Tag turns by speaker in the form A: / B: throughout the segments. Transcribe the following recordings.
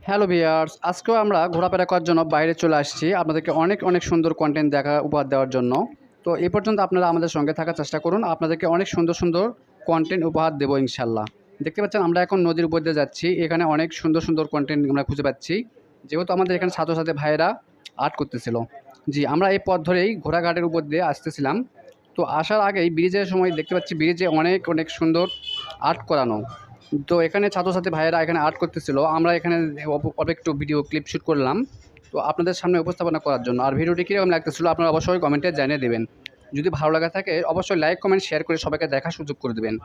A: Hello viewers, আজকেও আমরা ঘোরাফেরা করার জন্য বাইরে চলে আসছি আপনাদেরকে অনেক অনেক সুন্দর কন্টেন্ট উপহার দেওয়ার জন্য। তো এই পর্যন্ত আপনারা আমাদের সঙ্গে থাকার চেষ্টা করুন, আপনাদেরকে অনেক সুন্দর সুন্দর কন্টেন্ট উপহার দেবো ইনশাল্লাহ। দেখতে পাচ্ছেন আমরা এখন নদীর উপর দিয়ে যাচ্ছি, এখানে অনেক সুন্দর সুন্দর কন্টেন্ট আমরা খুঁজে পাচ্ছি, যেহেতু আমাদের এখানে ছাত্রছাত্রী ভাইয়েরা আর্ট করতেছিল। জি, আমরা এই পথ ধরেই ঘোড়াঘাটের উপর দিয়ে আসতেছিলাম। তো আসার আগেই ব্রিজের সময় দেখতে পাচ্ছি ব্রিজে অনেক অনেক সুন্দর আর্ট করানো। তো এখানে ছাত্রছাত্রী ভাইয়েরা এখানে আর্ট করতেছিল, আমরা এখানে অল্প একটু ভিডিও ক্লিপ শ্যুট করলাম তো আপনাদের সামনে উপস্থাপনা করার জন্য। আর ভিডিওটি কীরকম লাগতেছিল আপনারা অবশ্যই কমেন্টে জানিয়ে দেবেন। যদি ভালো লাগা থাকে অবশ্যই লাইক কমেন্ট শেয়ার করে সবাইকে দেখার সুযোগ করে দেবেন।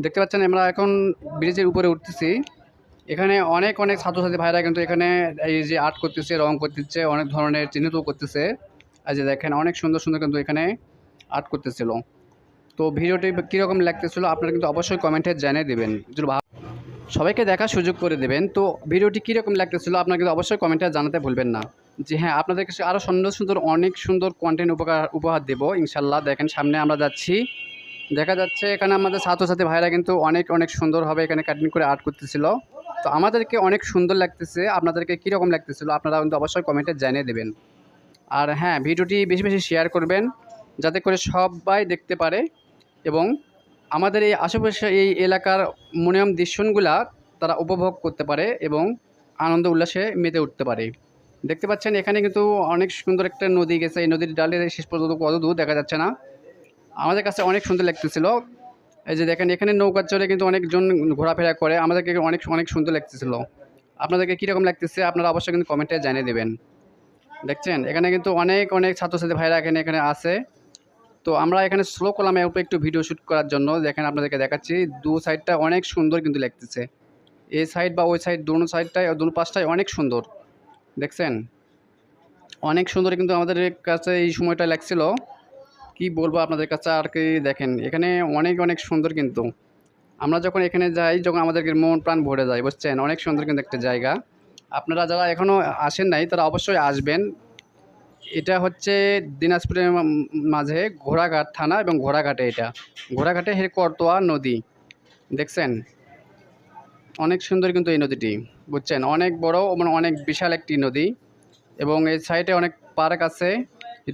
A: দেখতে পাচ্ছেন আমরা এখন ব্রিজের উপরে উঠতেছি, এখানে অনেক অনেক ছাত্রছাত্রী ভাইরা কিন্তু এখানে এই যে আর্ট করতেছে, রং করতেছে, অনেক ধরনের চিহ্নিত করতেছে। এই যে দেখেন অনেক সুন্দর সুন্দর কিন্তু এখানে আর্ট করতেছিল। তো ভিডিওটি কীরকম লাগতেছিল আপনারা কিন্তু অবশ্যই কমেন্টে জানিয়ে দেবেন, যদি সবাইকে দেখার সুযোগ করে দেবেন। তো ভিডিওটি কীরকম লাগতেছিল আপনারা কিন্তু অবশ্যই কমেন্টে জানাতে ভুলবেন না। যে হ্যাঁ, আপনাদের কাছে আরও সুন্দর সুন্দর অনেক সুন্দর কন্টেন্ট উপহার দেবো ইনশাল্লাহ। দেখেন সামনে আমরা যাচ্ছি, দেখা যাচ্ছে এখানে আমাদের ছাত্রছাত্রী ভাইরা কিন্তু অনেক অনেক সুন্দরভাবে এখানে কাটিং করে আর্ট করতেছিল। তো আমাদেরকে অনেক সুন্দর লাগতেছে, আপনাদেরকে কীরকম লাগতেছিল আপনারা কিন্তু অবশ্যই কমেন্টে জানিয়ে দেবেন। আর হ্যাঁ, ভিডিওটি বেশি বেশি শেয়ার করবেন যাতে করে সবাই দেখতে পারে এবং আমাদের এই আশেপাশে এই এলাকার মনোরম দৃশ্যগুলা তারা উপভোগ করতে পারে এবং আনন্দ উল্লাসে মেতে উঠতে পারে। দেখতে পাচ্ছেন এখানে কিন্তু অনেক সুন্দর একটা নদী গেছে, এই নদীর ডালে শেষ পর্যন্ত কত দূর দেখা যাচ্ছে না, আমাদের কাছে অনেক সুন্দর লাগতেছিল। এই যে দেখেন এখানে নৌকা চড়ে কিন্তু অনেকজন ঘোরাফেরা করে, আমাদেরকে অনেক অনেক সুন্দর লাগতেছিল। আপনাদেরকে কীরকম লাগতেছে আপনারা অবশ্যই কিন্তু কমেন্টে জানিয়ে দেবেন। দেখছেন এখানে কিন্তু অনেক অনেক ছাত্রছাত্রী ভাইরা এখানে আছে। তো আমরা এখানে স্লো করলাম একটু ভিডিও শ্যুট করার জন্য। দেখেন আপনাদেরকে দেখাচ্ছি, দু সাইডটা অনেক সুন্দর কিন্তু লাগতেছে, এই সাইড বা ওই সাইড দোনো সাইডটাই দোনো পাশটাই অনেক সুন্দর। দেখছেন অনেক সুন্দর কিন্তু আমাদের কাছে এই সময়টা লাগছিল, কি বলবো আপনাদের কাছে আর কি। দেখেন এখানে অনেক অনেক সুন্দর, কিন্তু আমরা যখন এখানে যাই যখন আমাদেরকে মন প্রাণ ভরে যায়, বুঝছেন অনেক সুন্দর কিন্তু একটা জায়গা। আপনারা যারা এখনও আসেন নাই তারা অবশ্যই আসবেন। এটা হচ্ছে দিনাজপুরের মাঝে ঘোড়াঘাট থানা এবং ঘোড়াঘাটে, এটা ঘোড়াঘাটে করতোয়া নদী। দেখছেন অনেক সুন্দর কিন্তু এই নদীটি, বুঝছেন অনেক বড় মানে অনেক বিশাল একটি নদী। এবং এই সাইডে অনেক পার্ক আছে,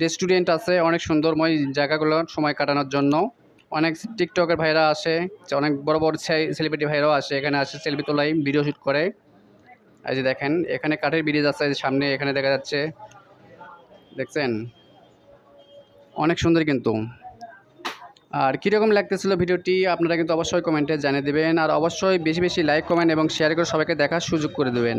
A: রেস্টুরেন্ট আছে, অনেক সুন্দরময় জায়গাগুলো সময় কাটানোর জন্য। অনেক টিকটকের ভাইরা আসে, অনেক বড় বড় সেলিব্রিটি ভাইরাও আসে, এখানে আসে সেলফি তোলাই ভিডিও শ্যুট করে। এই যে দেখেন এখানে কাঠের ব্রিজ আছে সামনে, এখানে দেখা যাচ্ছে। দেখছেন অনেক সুন্দর কিন্তু। আর কীরকম লাগতেছিল ভিডিওটি আপনারা কিন্তু অবশ্যই কমেন্টে জানিয়ে দেবেন, আর অবশ্যই বেশি বেশি লাইক কমেন্ট এবং শেয়ার করে সবাইকে দেখার সুযোগ করে দেবেন।